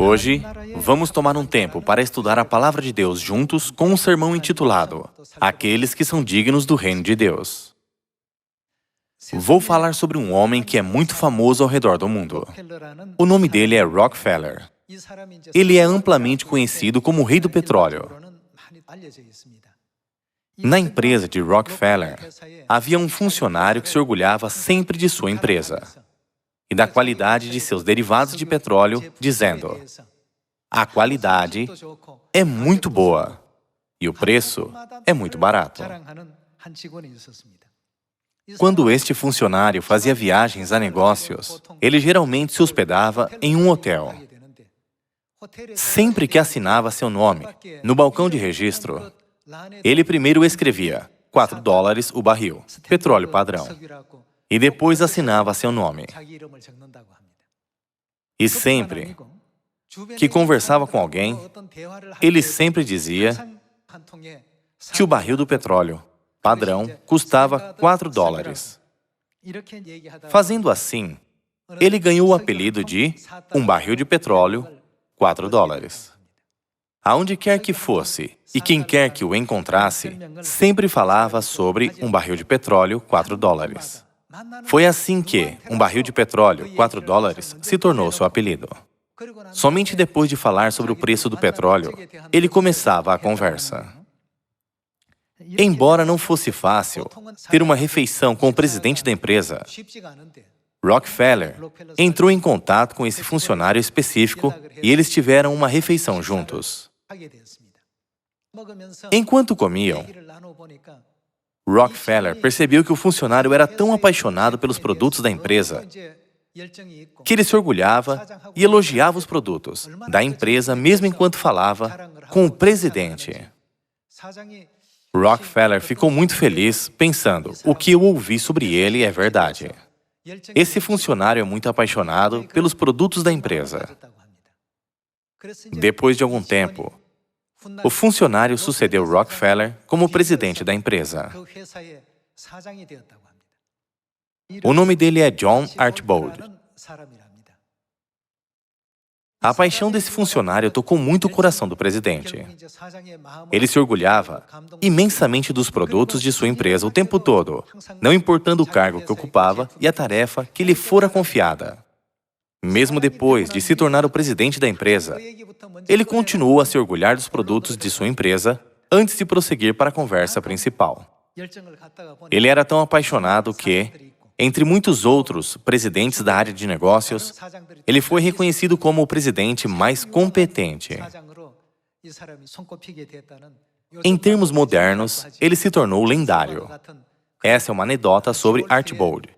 Hoje, vamos tomar um tempo para estudar a Palavra de Deus juntos com um sermão intitulado Aqueles que são dignos do Reino de Deus. Vou falar sobre um homem que é muito famoso ao redor do mundo. O nome dele é Rockefeller. Ele é amplamente conhecido como o Rei do Petróleo. Na empresa de Rockefeller, havia um funcionário que se orgulhava sempre de sua empresa e da qualidade de seus derivados de petróleo, dizendo: a qualidade é muito boa e o preço é muito barato. Quando este funcionário fazia viagens a negócios, ele geralmente se hospedava em um hotel. Sempre que assinava seu nome no balcão de registro, ele primeiro escrevia $4 o barril, petróleo padrão, e depois assinava seu nome. E sempre que conversava com alguém, ele sempre dizia que o barril do petróleo padrão custava $4. Fazendo assim, ele ganhou o apelido de um barril de petróleo, $4. Aonde quer que fosse e quem quer que o encontrasse, sempre falava sobre um barril de petróleo, $4. Foi assim que um barril de petróleo, $4, se tornou seu apelido. Somente depois de falar sobre o preço do petróleo, ele começava a conversa. Embora não fosse fácil ter uma refeição com o presidente da empresa, Rockefeller entrou em contato com esse funcionário específico e eles tiveram uma refeição juntos. Enquanto comiam, Rockefeller percebeu que o funcionário era tão apaixonado pelos produtos da empresa que ele se orgulhava e elogiava os produtos da empresa mesmo enquanto falava com o presidente. Rockefeller ficou muito feliz pensando: o que eu ouvi sobre ele é verdade. Esse funcionário é muito apaixonado pelos produtos da empresa. Depois de algum tempo, o funcionário sucedeu Rockefeller como presidente da empresa. O nome dele é John Archibald. A paixão desse funcionário tocou muito o coração do presidente. Ele se orgulhava imensamente dos produtos de sua empresa o tempo todo, não importando o cargo que ocupava e a tarefa que lhe fora confiada. Mesmo depois de se tornar o presidente da empresa, ele continuou a se orgulhar dos produtos de sua empresa antes de prosseguir para a conversa principal. Ele era tão apaixonado que, entre muitos outros presidentes da área de negócios, ele foi reconhecido como o presidente mais competente. Em termos modernos, ele se tornou lendário. Essa é uma anedota sobre Archibald.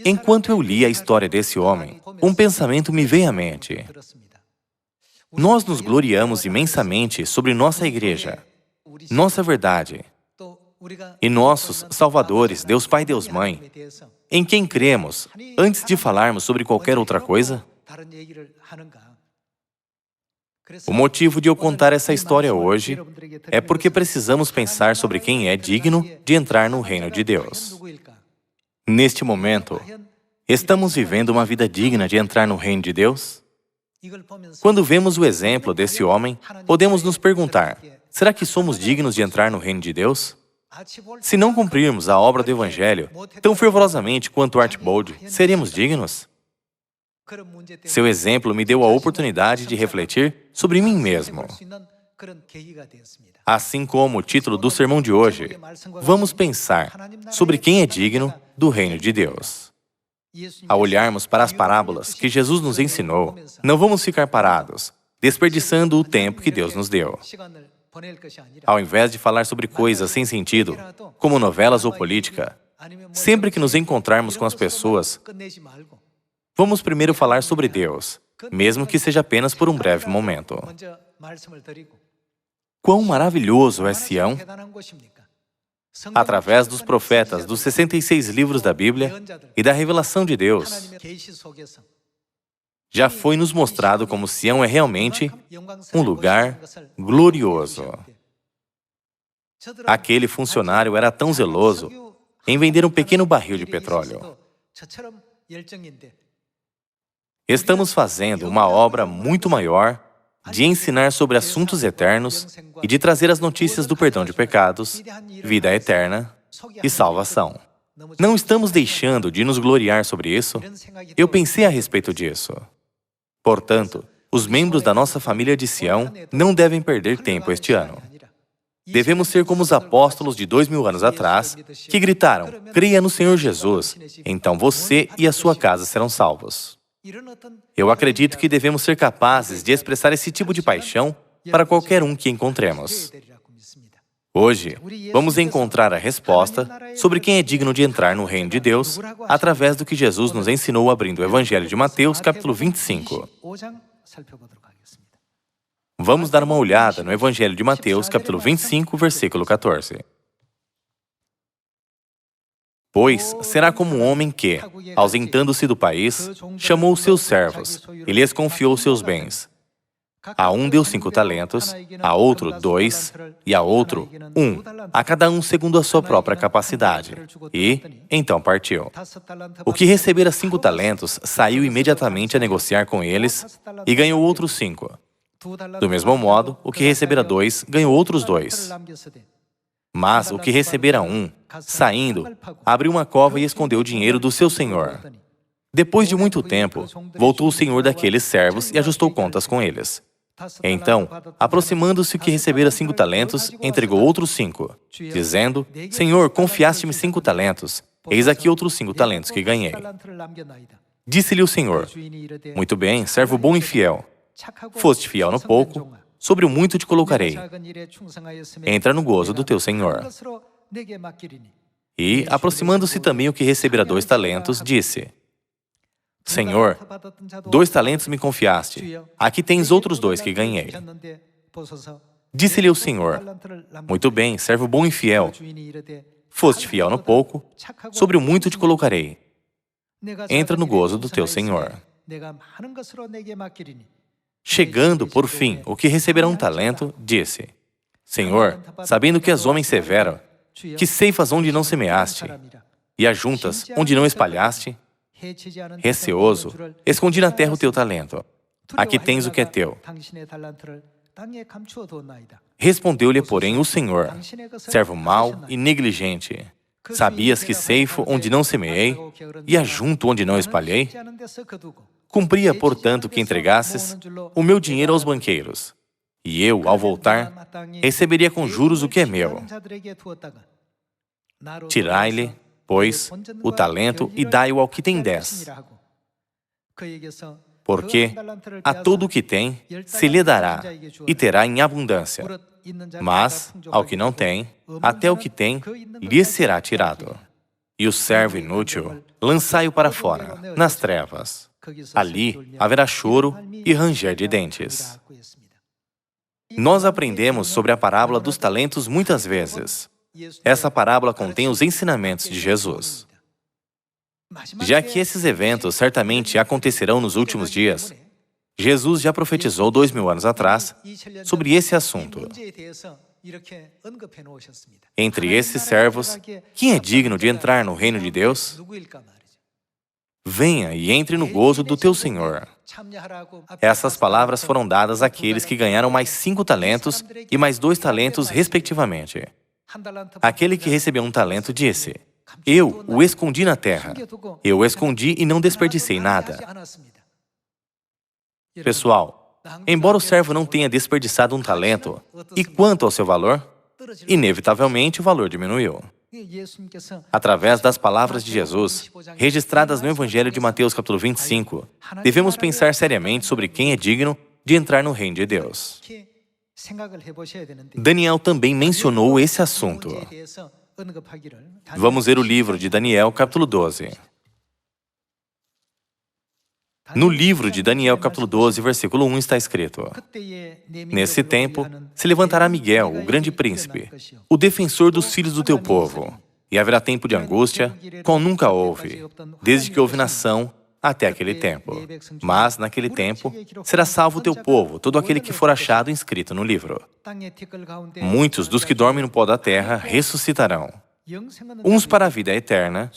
Enquanto eu li a história desse homem, um pensamento me veio à mente. Nós nos gloriamos imensamente sobre nossa igreja, nossa verdade, e nossos salvadores, Deus Pai e Deus Mãe, em quem cremos antes de falarmos sobre qualquer outra coisa? O motivo de eu contar essa história hoje é porque precisamos pensar sobre quem é digno de entrar no reino de Deus. Neste momento, estamos vivendo uma vida digna de entrar no reino de Deus? Quando vemos o exemplo desse homem, podemos nos perguntar: será que somos dignos de entrar no reino de Deus? Se não cumprirmos a obra do Evangelho tão fervorosamente quanto Archibald, seremos dignos? Seu exemplo me deu a oportunidade de refletir sobre mim mesmo. Assim como o título do sermão de hoje, vamos pensar sobre quem é digno do reino de Deus. Ao olharmos para as parábolas que Jesus nos ensinou, não vamos ficar parados, desperdiçando o tempo que Deus nos deu. Ao invés de falar sobre coisas sem sentido, como novelas ou política, sempre que nos encontrarmos com as pessoas, vamos primeiro falar sobre Deus, mesmo que seja apenas por um breve momento. Quão maravilhoso é Sião! Através dos profetas dos 66 livros da Bíblia e da revelação de Deus, já foi nos mostrado como Sião é realmente um lugar glorioso. Aquele funcionário era tão zeloso em vender um pequeno barril de petróleo. Estamos fazendo uma obra muito maior de ensinar sobre assuntos eternos e de trazer as notícias do perdão de pecados, vida eterna e salvação. Não estamos deixando de nos gloriar sobre isso? Eu pensei a respeito disso. Portanto, os membros da nossa família de Sião não devem perder tempo este ano. Devemos ser como os apóstolos de 2000 anos atrás, que gritaram, creia no Senhor Jesus, então você e a sua casa serão salvos. Eu acredito que devemos ser capazes de expressar esse tipo de paixão para qualquer um que encontremos. Hoje, vamos encontrar a resposta sobre quem é digno de entrar no reino de Deus através do que Jesus nos ensinou abrindo o Evangelho de Mateus, capítulo 25. Vamos dar uma olhada no Evangelho de Mateus, capítulo 25, versículo 14. Pois será como um homem que, ausentando-se do país, chamou os seus servos e lhes confiou seus bens. A um deu 5 talentos, a outro 2, e a outro 1, a cada um segundo a sua própria capacidade. E, então partiu. O que recebera 5 talentos saiu imediatamente a negociar com eles e ganhou outros 5. Do mesmo modo, o que recebera 2 ganhou outros 2. Mas o que recebera 1, saindo, abriu uma cova e escondeu o dinheiro do seu senhor. Depois de muito tempo, voltou o senhor daqueles servos e ajustou contas com eles. Então, aproximando-se o que recebera 5 talentos, entregou outros 5, dizendo, Senhor, confiaste-me 5 talentos, eis aqui outros 5 talentos que ganhei. Disse-lhe o Senhor, muito bem, servo bom e fiel. Foste fiel no pouco, sobre o muito te colocarei. Entra no gozo do teu Senhor. E, aproximando-se também o que recebera 2 talentos, disse, Senhor, 2 talentos me confiaste, aqui tens outros 2 que ganhei. Disse-lhe o Senhor, muito bem, servo bom e fiel. Foste fiel no pouco, sobre o muito te colocarei. Entra no gozo do teu Senhor. Chegando, por fim, o que recebera 1 talento, disse, Senhor, sabendo que és homem severo, que ceifas onde não semeaste, e ajuntas onde não espalhaste, receoso, escondi na terra o teu talento. Aqui tens o que é teu. Respondeu-lhe, porém, o Senhor, servo mau e negligente. Sabias que ceifo onde não semeei e ajunto onde não espalhei? Cumpria, portanto, que entregasses o meu dinheiro aos banqueiros, e eu, ao voltar, receberia com juros o que é meu. Tirai-lhe, pois, o talento e dai-o ao que tem 10. Porque a todo o que tem, se lhe dará, e terá em abundância. Mas, ao que não tem, até o que tem, lhe será tirado. E o servo inútil, lançai-o para fora, nas trevas. Ali haverá choro e ranger de dentes. Nós aprendemos sobre a parábola dos talentos muitas vezes. Essa parábola contém os ensinamentos de Jesus. Já que esses eventos certamente acontecerão nos últimos dias, Jesus já profetizou 2000 anos atrás sobre esse assunto. Entre esses servos, quem é digno de entrar no reino de Deus? Venha e entre no gozo do teu Senhor. Essas palavras foram dadas àqueles que ganharam mais 5 talentos e mais 2 talentos, respectivamente. Aquele que recebeu 1 talento disse, eu o escondi na terra. Eu o escondi e não desperdicei nada. Pessoal, embora o servo não tenha desperdiçado 1 talento, e quanto ao seu valor? Inevitavelmente o valor diminuiu. Através das palavras de Jesus, registradas no Evangelho de Mateus capítulo 25, devemos pensar seriamente sobre quem é digno de entrar no reino de Deus. Daniel também mencionou esse assunto. Vamos ver o livro de Daniel, capítulo 12. No livro de Daniel, capítulo 12, versículo 1, está escrito, nesse tempo, se levantará Miguel, o grande príncipe, o defensor dos filhos do teu povo, e haverá tempo de angústia, qual nunca houve, desde que houve nação até aquele tempo. Mas, naquele tempo, será salvo o teu povo, todo aquele que for achado inscrito no livro. Muitos dos que dormem no pó da terra ressuscitarão, uns para a vida eterna,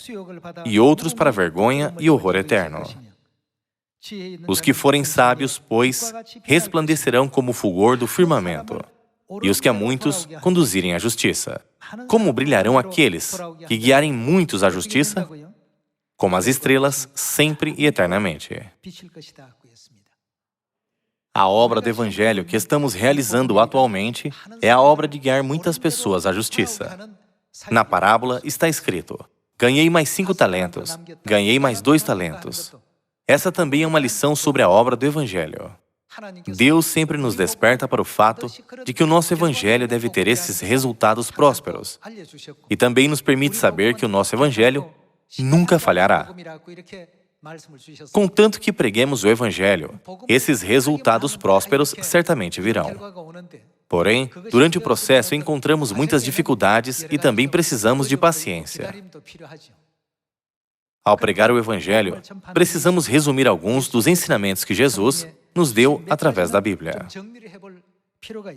e outros para a vergonha e horror eterno. Os que forem sábios, pois, resplandecerão como o fulgor do firmamento, e os que a muitos conduzirem à justiça. Como brilharão aqueles que guiarem muitos à justiça? Como as estrelas, sempre e eternamente. A obra do Evangelho que estamos realizando atualmente é a obra de guiar muitas pessoas à justiça. Na parábola está escrito: ganhei mais 5 talentos, ganhei mais 2 talentos. Essa também é uma lição sobre a obra do Evangelho. Deus sempre nos desperta para o fato de que o nosso Evangelho deve ter esses resultados prósperos. E também nos permite saber que o nosso Evangelho nunca falhará. Contanto que preguemos o Evangelho, esses resultados prósperos certamente virão. Porém, durante o processo encontramos muitas dificuldades e também precisamos de paciência. Ao pregar o Evangelho, precisamos resumir alguns dos ensinamentos que Jesus nos deu através da Bíblia.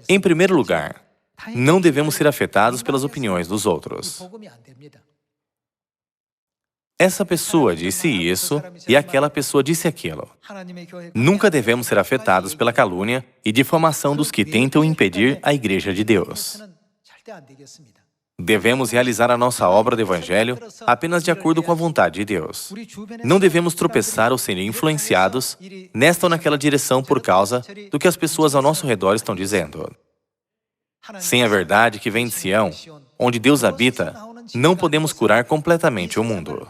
Em primeiro lugar, não devemos ser afetados pelas opiniões dos outros. Essa pessoa disse isso e aquela pessoa disse aquilo. Nunca devemos ser afetados pela calúnia e difamação dos que tentam impedir a Igreja de Deus. Devemos realizar a nossa obra do Evangelho apenas de acordo com a vontade de Deus. Não devemos tropeçar ou ser influenciados nesta ou naquela direção por causa do que as pessoas ao nosso redor estão dizendo. Sem a verdade que vem de Sião, onde Deus habita, não podemos curar completamente o mundo.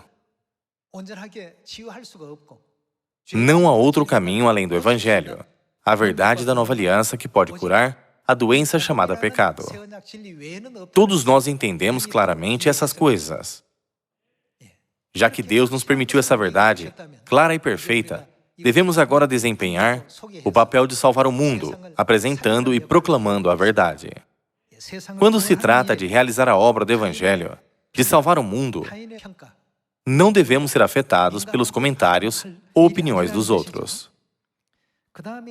Não há outro caminho além do Evangelho, a verdade da nova aliança que pode curar a doença chamada pecado. Todos nós entendemos claramente essas coisas. Já que Deus nos permitiu essa verdade, clara e perfeita, devemos agora desempenhar o papel de salvar o mundo, apresentando e proclamando a verdade. Quando se trata de realizar a obra do Evangelho, de salvar o mundo, não devemos ser afetados pelos comentários ou opiniões dos outros.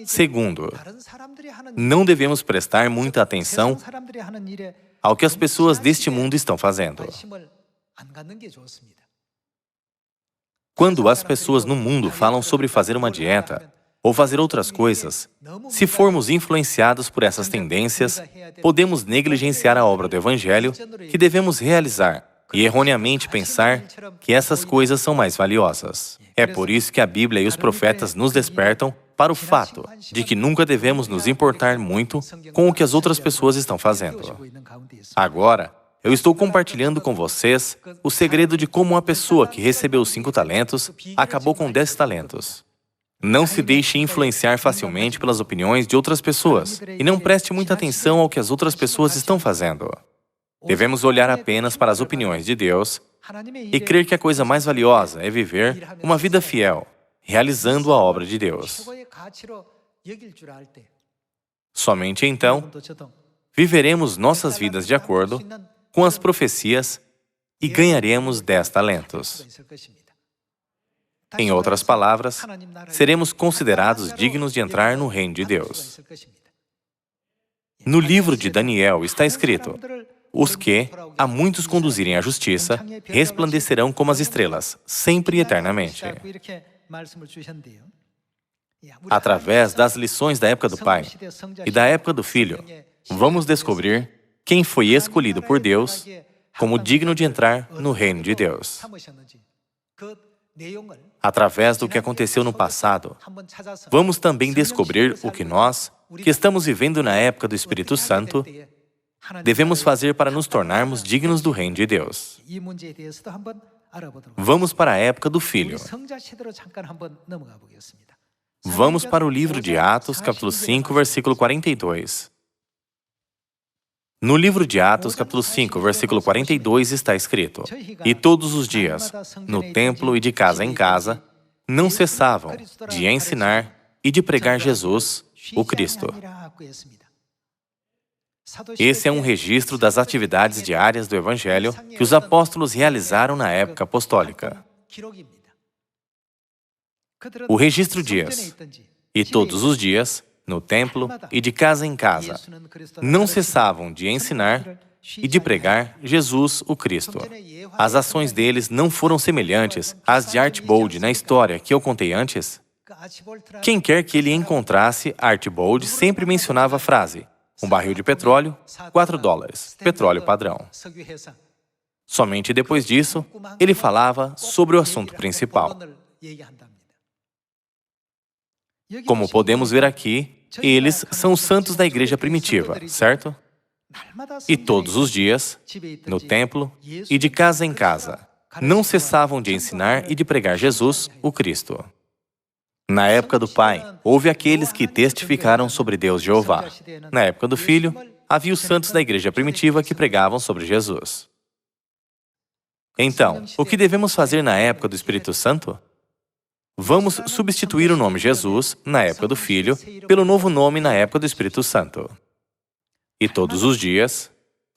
Segundo, não devemos prestar muita atenção ao que as pessoas deste mundo estão fazendo. Quando as pessoas no mundo falam sobre fazer uma dieta ou fazer outras coisas, se formos influenciados por essas tendências, podemos negligenciar a obra do Evangelho que devemos realizar e erroneamente pensar que essas coisas são mais valiosas. É por isso que a Bíblia e os profetas nos despertam para o fato de que nunca devemos nos importar muito com o que as outras pessoas estão fazendo. Agora, eu estou compartilhando com vocês o segredo de como uma pessoa que recebeu 5 talentos acabou com 10 talentos. Não se deixe influenciar facilmente pelas opiniões de outras pessoas e não preste muita atenção ao que as outras pessoas estão fazendo. Devemos olhar apenas para as opiniões de Deus e crer que a coisa mais valiosa é viver uma vida fiel, realizando a obra de Deus. Somente então, viveremos nossas vidas de acordo com as profecias e ganharemos 10 talentos. Em outras palavras, seremos considerados dignos de entrar no reino de Deus. No livro de Daniel está escrito: os que a muitos conduzirem à justiça resplandecerão como as estrelas, sempre e eternamente. Através das lições da época do Pai e da época do Filho, vamos descobrir quem foi escolhido por Deus como digno de entrar no reino de Deus. Através do que aconteceu no passado, vamos também descobrir o que nós, que estamos vivendo na época do Espírito Santo, devemos fazer para nos tornarmos dignos do reino de Deus. Vamos para a época do Filho. Vamos para o livro de Atos, capítulo 5, versículo 42. No livro de Atos, capítulo 5, versículo 42, está escrito: e todos os dias, no templo e de casa em casa, não cessavam de ensinar e de pregar Jesus, o Cristo. Esse é um registro das atividades diárias do Evangelho que os apóstolos realizaram na época apostólica. O registro diz: e todos os dias, no templo e de casa em casa, não cessavam de ensinar e de pregar Jesus, o Cristo. As ações deles não foram semelhantes às de Archibald na história que eu contei antes? Quem quer que ele encontrasse, Archibald sempre mencionava a frase: um barril de petróleo, $4, petróleo padrão. Somente depois disso, ele falava sobre o assunto principal. Como podemos ver aqui, eles são os santos da igreja primitiva, certo? E todos os dias, no templo e de casa em casa, não cessavam de ensinar e de pregar Jesus, o Cristo. Na época do Pai, houve aqueles que testificaram sobre Deus Jeová. Na época do Filho, havia os santos da igreja primitiva que pregavam sobre Jesus. Então, o que devemos fazer na época do Espírito Santo? Vamos substituir o nome Jesus, na época do Filho, pelo novo nome na época do Espírito Santo. E todos os dias,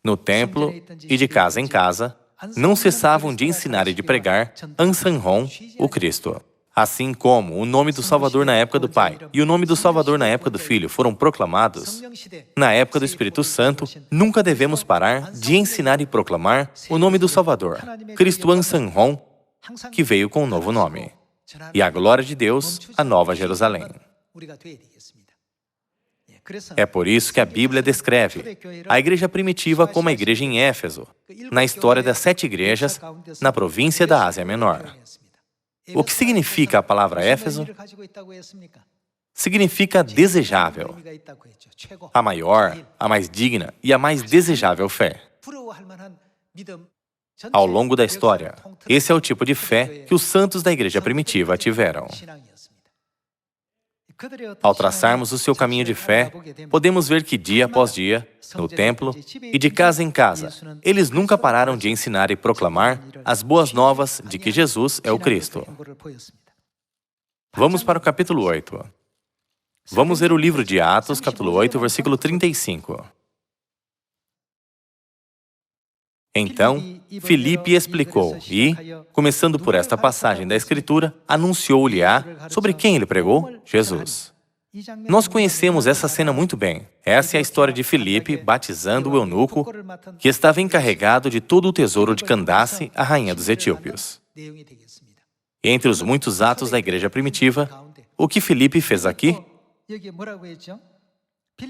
no templo e de casa em casa, não cessavam de ensinar e de pregar Ansanhon, o Cristo. Assim como o nome do Salvador na época do Pai e o nome do Salvador na época do Filho foram proclamados, na época do Espírito Santo, nunca devemos parar de ensinar e proclamar o nome do Salvador, Cristo Ansanhon, que veio com um novo nome, e a glória de Deus, a Nova Jerusalém. É por isso que a Bíblia descreve a igreja primitiva como a igreja em Éfeso, na história das 7 igrejas na província da Ásia Menor. O que significa a palavra Éfeso? Significa desejável. A maior, a mais digna e a mais desejável fé. Ao longo da história, esse é o tipo de fé que os santos da igreja primitiva tiveram. Ao traçarmos o seu caminho de fé, podemos ver que dia após dia, no templo e de casa em casa, eles nunca pararam de ensinar e proclamar as boas novas de que Jesus é o Cristo. Vamos para o capítulo 8. Vamos ver o livro de Atos, capítulo 8, versículo 35. Então, Filipe explicou e, começando por esta passagem da Escritura, anunciou-lhe-á sobre quem ele pregou? Jesus. Nós conhecemos essa cena muito bem. Essa é a história de Filipe batizando o eunuco que estava encarregado de todo o tesouro de Candace, a rainha dos etíopes. Entre os muitos atos da igreja primitiva, o que Filipe fez aqui?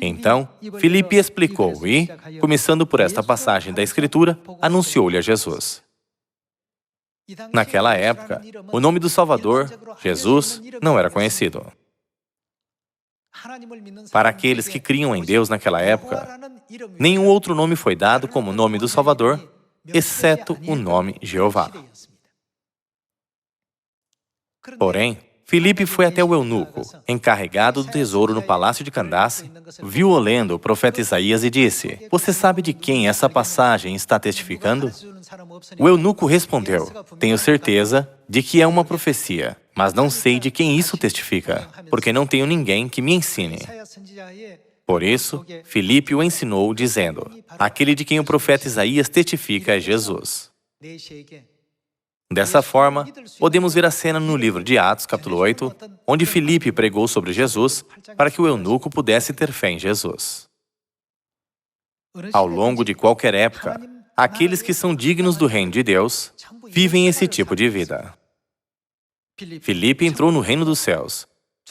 Então, Filipe explicou e, começando por esta passagem da Escritura, anunciou-lhe a Jesus. Naquela época, o nome do Salvador, Jesus, não era conhecido. Para aqueles que criam em Deus naquela época, nenhum outro nome foi dado como nome do Salvador, exceto o nome Jeová. Porém, Filipe foi até o eunuco, encarregado do tesouro no palácio de Candace, viu-o lendo o profeta Isaías e disse: "Você sabe de quem essa passagem está testificando?" O eunuco respondeu: "Tenho certeza de que é uma profecia, mas não sei de quem isso testifica, porque não tenho ninguém que me ensine." Por isso, Filipe o ensinou, dizendo: "Aquele de quem o profeta Isaías testifica é Jesus." Dessa forma, podemos ver a cena no livro de Atos, capítulo 8, onde Filipe pregou sobre Jesus para que o eunuco pudesse ter fé em Jesus. Ao longo de qualquer época, aqueles que são dignos do reino de Deus vivem esse tipo de vida. Filipe entrou no reino dos céus,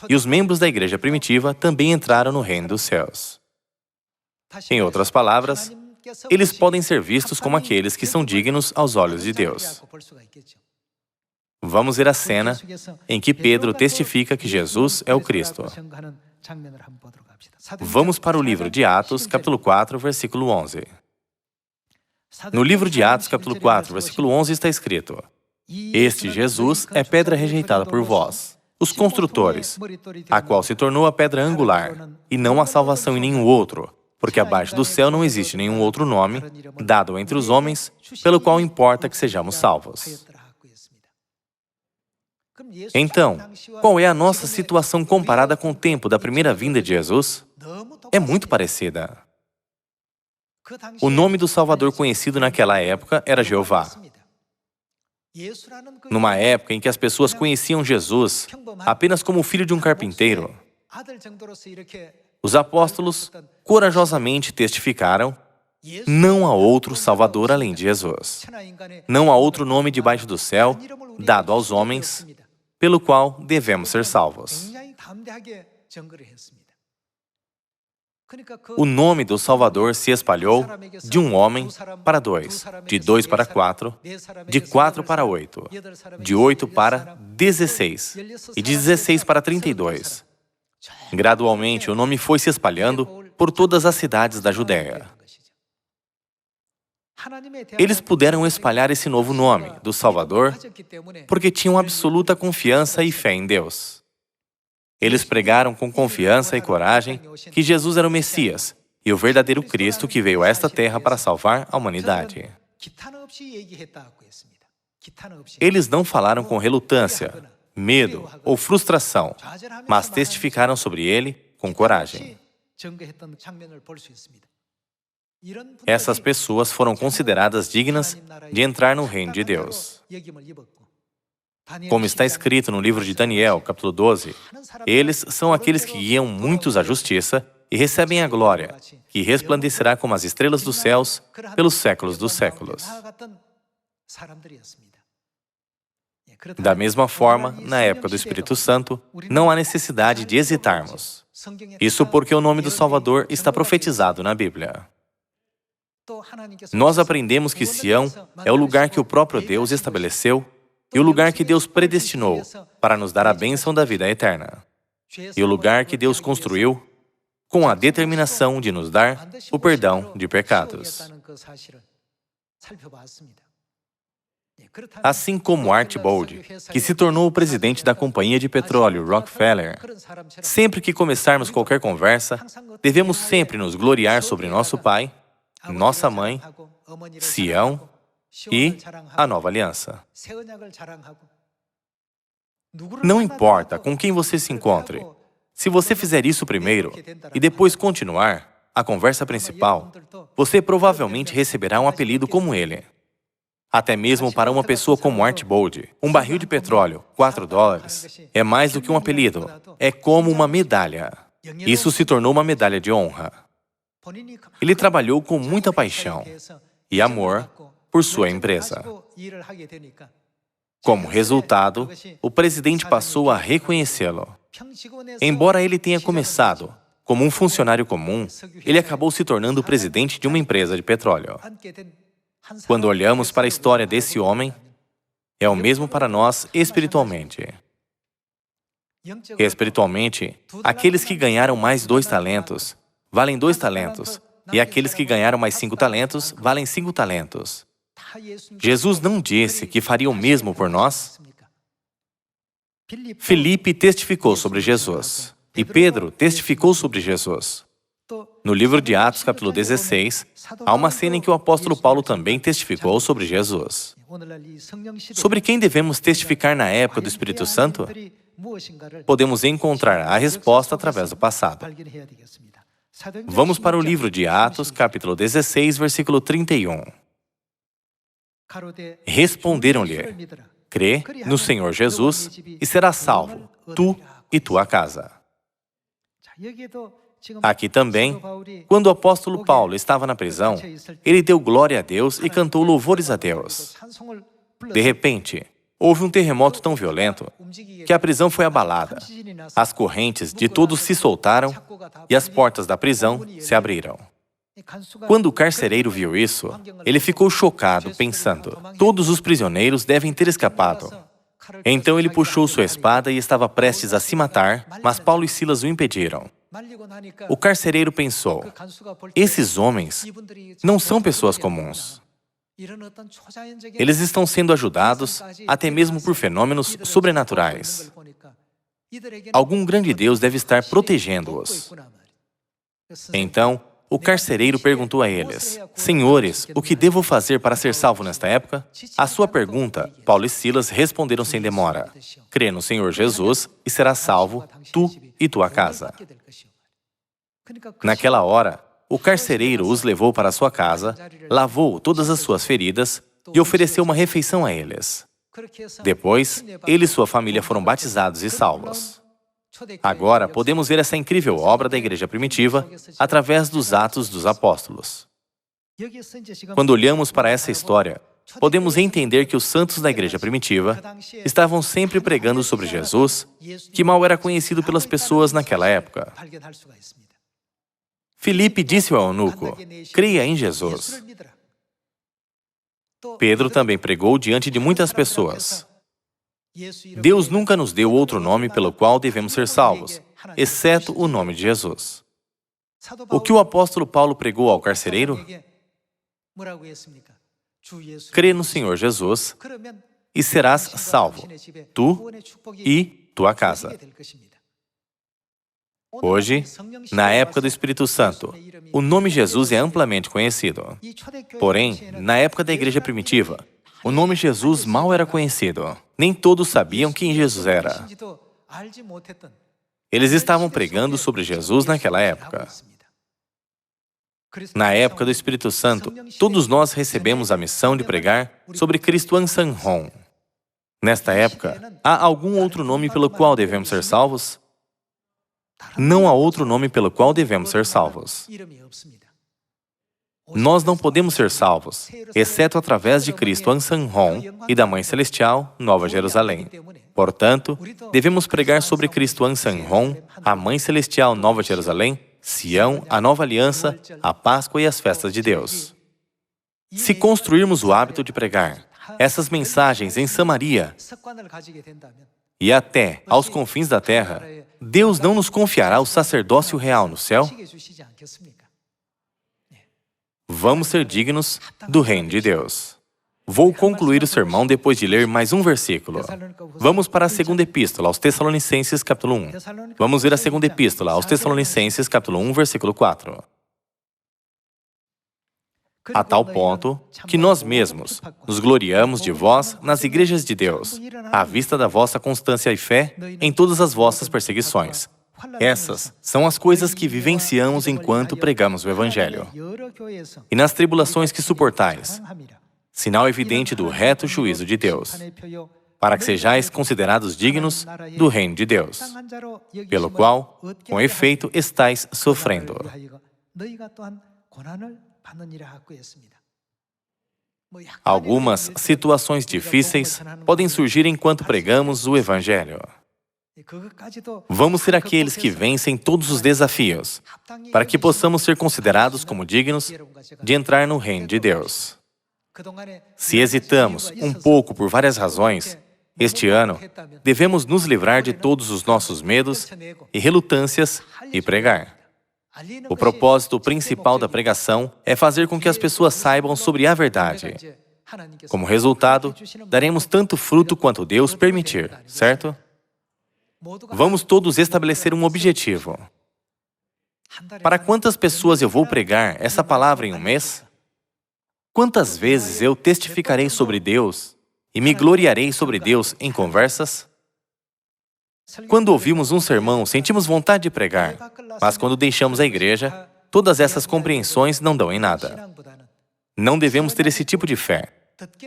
e os membros da igreja primitiva também entraram no reino dos céus. Em outras palavras, eles podem ser vistos como aqueles que são dignos aos olhos de Deus. Vamos ver a cena em que Pedro testifica que Jesus é o Cristo. Vamos para o livro de Atos, capítulo 4, versículo 11. No livro de Atos, capítulo 4, versículo 11 está escrito: "Este Jesus é pedra rejeitada por vós, os construtores, a qual se tornou a pedra angular, e não há salvação em nenhum outro, porque abaixo do céu não existe nenhum outro nome, dado entre os homens, pelo qual importa que sejamos salvos." Então, qual é a nossa situação comparada com o tempo da primeira vinda de Jesus? É muito parecida. O nome do Salvador conhecido naquela época era Jeová. Numa época em que as pessoas conheciam Jesus apenas como filho de um carpinteiro, os apóstolos corajosamente testificaram: "Não há outro Salvador além de Jesus. Não há outro nome debaixo do céu, dado aos homens, pelo qual devemos ser salvos. O nome do Salvador se espalhou de um homem para dois, de 2 para 4, de 4 para 8, de 8 para 16 e de 16 para 32. Gradualmente, o nome foi se espalhando por todas as cidades da Judéia. Eles puderam espalhar esse novo nome, do Salvador, porque tinham absoluta confiança e fé em Deus. Eles pregaram com confiança e coragem que Jesus era o Messias e o verdadeiro Cristo que veio a esta terra para salvar a humanidade. Eles não falaram com relutância, medo ou frustração, mas testificaram sobre ele com coragem. Essas pessoas foram consideradas dignas de entrar no reino de Deus. Como está escrito no livro de Daniel, capítulo 12, eles são aqueles que guiam muitos à justiça e recebem a glória, que resplandecerá como as estrelas dos céus pelos séculos dos séculos. Da mesma forma, na época do Espírito Santo, não há necessidade de hesitarmos. Isso porque o nome do Salvador está profetizado na Bíblia. Nós aprendemos que Sião é o lugar que o próprio Deus estabeleceu e o lugar que Deus predestinou para nos dar a bênção da vida eterna. E o lugar que Deus construiu com a determinação de nos dar o perdão de pecados. Assim como Archibald, que se tornou o presidente da companhia de petróleo Rockefeller, sempre que começarmos qualquer conversa, devemos sempre nos gloriar sobre nosso pai, nossa mãe, Sião e a nova aliança. Não importa com quem você se encontre, se você fizer isso primeiro e depois continuar a conversa principal, você provavelmente receberá um apelido como ele. Até mesmo para uma pessoa como Archibald, um barril de petróleo, $4, é mais do que um apelido, é como uma medalha. Isso se tornou uma medalha de honra. Ele trabalhou com muita paixão e amor por sua empresa. Como resultado, o presidente passou a reconhecê-lo. Embora ele tenha começado como um funcionário comum, ele acabou se tornando o presidente de uma empresa de petróleo. Quando olhamos para a história desse homem, é o mesmo para nós espiritualmente. Espiritualmente, aqueles que ganharam mais 2 talentos, valem 2 talentos, e aqueles que ganharam mais 5 talentos, valem 5 talentos. Jesus não disse que faria o mesmo por nós? Filipe testificou sobre Jesus, e Pedro testificou sobre Jesus. No livro de Atos, capítulo 16, há uma cena em que o apóstolo Paulo também testificou sobre Jesus. Sobre quem devemos testificar na época do Espírito Santo? Podemos encontrar a resposta através do passado. Vamos para o livro de Atos, capítulo 16, versículo 31. Responderam-lhe: crê no Senhor Jesus e serás salvo, tu e tua casa. Aqui também, quando o apóstolo Paulo estava na prisão, ele deu glória a Deus e cantou louvores a Deus. De repente, houve um terremoto tão violento que a prisão foi abalada. As correntes de todos se soltaram e as portas da prisão se abriram. Quando o carcereiro viu isso, ele ficou chocado, pensando: todos os prisioneiros devem ter escapado. Então ele puxou sua espada e estava prestes a se matar, mas Paulo e Silas o impediram. O carcereiro pensou: esses homens não são pessoas comuns. Eles estão sendo ajudados até mesmo por fenômenos sobrenaturais. Algum grande Deus deve estar protegendo-os. Então, o carcereiro perguntou a eles: senhores, o que devo fazer para ser salvo nesta época? À sua pergunta, Paulo e Silas responderam sem demora: crê no Senhor Jesus e serás salvo, tu e tua casa. Naquela hora, o carcereiro os levou para sua casa, lavou todas as suas feridas e ofereceu uma refeição a eles. Depois, ele e sua família foram batizados e salvos. Agora, podemos ver essa incrível obra da igreja primitiva através dos Atos dos Apóstolos. Quando olhamos para essa história, podemos entender que os santos da igreja primitiva estavam sempre pregando sobre Jesus, que mal era conhecido pelas pessoas naquela época. Filipe disse ao eunuco: creia em Jesus. Pedro também pregou diante de muitas pessoas. Deus nunca nos deu outro nome pelo qual devemos ser salvos, exceto o nome de Jesus. O que o apóstolo Paulo pregou ao carcereiro? Crê no Senhor Jesus e serás salvo, tu e tua casa. Hoje, na época do Espírito Santo, o nome Jesus é amplamente conhecido. Porém, na época da igreja primitiva, o nome Jesus mal era conhecido. Nem todos sabiam quem Jesus era. Eles estavam pregando sobre Jesus naquela época. Na época do Espírito Santo, todos nós recebemos a missão de pregar sobre Cristo Ansanhon. Nesta época, há algum outro nome pelo qual devemos ser salvos? Não há outro nome pelo qual devemos ser salvos. Nós não podemos ser salvos, exceto através de Cristo Ansanhon e da Mãe Celestial, Nova Jerusalém. Portanto, devemos pregar sobre Cristo Ansanhon, a Mãe Celestial, Nova Jerusalém, Sião, a Nova Aliança, a Páscoa e as festas de Deus. Se construirmos o hábito de pregar essas mensagens em Samaria e até aos confins da terra, Deus não nos confiará o sacerdócio real no céu? Vamos ser dignos do reino de Deus. Vou concluir o sermão depois de ler mais um versículo. Vamos para a segunda epístola aos Tessalonicenses, capítulo 1. Vamos ver a segunda epístola aos Tessalonicenses, capítulo 1, versículo 4. A tal ponto que nós mesmos nos gloriamos de vós nas igrejas de Deus, à vista da vossa constância e fé em todas as vossas perseguições. Essas são as coisas que vivenciamos enquanto pregamos o Evangelho. E nas tribulações que suportais, sinal evidente do reto juízo de Deus, para que sejais considerados dignos do reino de Deus, pelo qual, com efeito, estáis sofrendo. Algumas situações difíceis podem surgir enquanto pregamos o Evangelho. Vamos ser aqueles que vencem todos os desafios, para que possamos ser considerados como dignos de entrar no reino de Deus. Se hesitamos um pouco por várias razões, este ano, devemos nos livrar de todos os nossos medos e relutâncias e pregar. O propósito principal da pregação é fazer com que as pessoas saibam sobre a verdade. Como resultado, daremos tanto fruto quanto Deus permitir, certo? Vamos todos estabelecer um objetivo. Para quantas pessoas eu vou pregar essa palavra em um mês? Quantas vezes eu testificarei sobre Deus e me gloriarei sobre Deus em conversas? Quando ouvimos um sermão, sentimos vontade de pregar, mas quando deixamos a igreja, todas essas compreensões não dão em nada. Não devemos ter esse tipo de fé.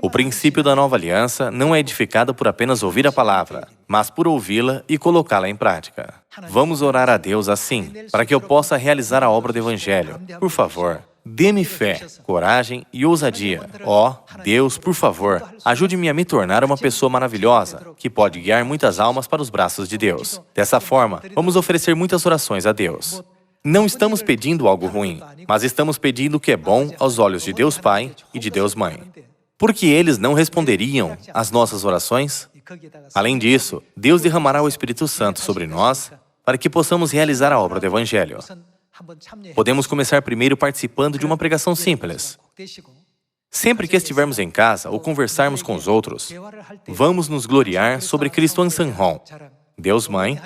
O princípio da nova aliança não é edificado por apenas ouvir a palavra, mas por ouvi-la e colocá-la em prática. Vamos orar a Deus assim, para que eu possa realizar a obra do Evangelho. Por favor, dê-me fé, coragem e ousadia. Ó, Deus, por favor, ajude-me a me tornar uma pessoa maravilhosa, que pode guiar muitas almas para os braços de Deus. Dessa forma, vamos oferecer muitas orações a Deus. Não estamos pedindo algo ruim, mas estamos pedindo o que é bom aos olhos de Deus Pai e de Deus Mãe. Por que eles não responderiam às nossas orações? Além disso, Deus derramará o Espírito Santo sobre nós para que possamos realizar a obra do Evangelho. Podemos começar primeiro participando de uma pregação simples. Sempre que estivermos em casa ou conversarmos com os outros, vamos nos gloriar sobre Cristo Ansanhon, Deus Mãe,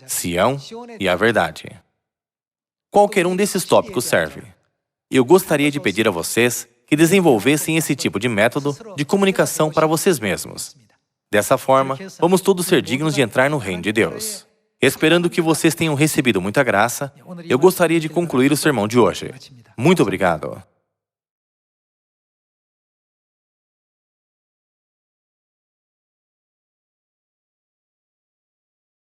Sião e a verdade. Qualquer um desses tópicos serve. Eu gostaria de pedir a vocês que desenvolvessem esse tipo de método de comunicação para vocês mesmos. Dessa forma, vamos todos ser dignos de entrar no reino de Deus. Esperando que vocês tenham recebido muita graça, eu gostaria de concluir o sermão de hoje. Muito obrigado.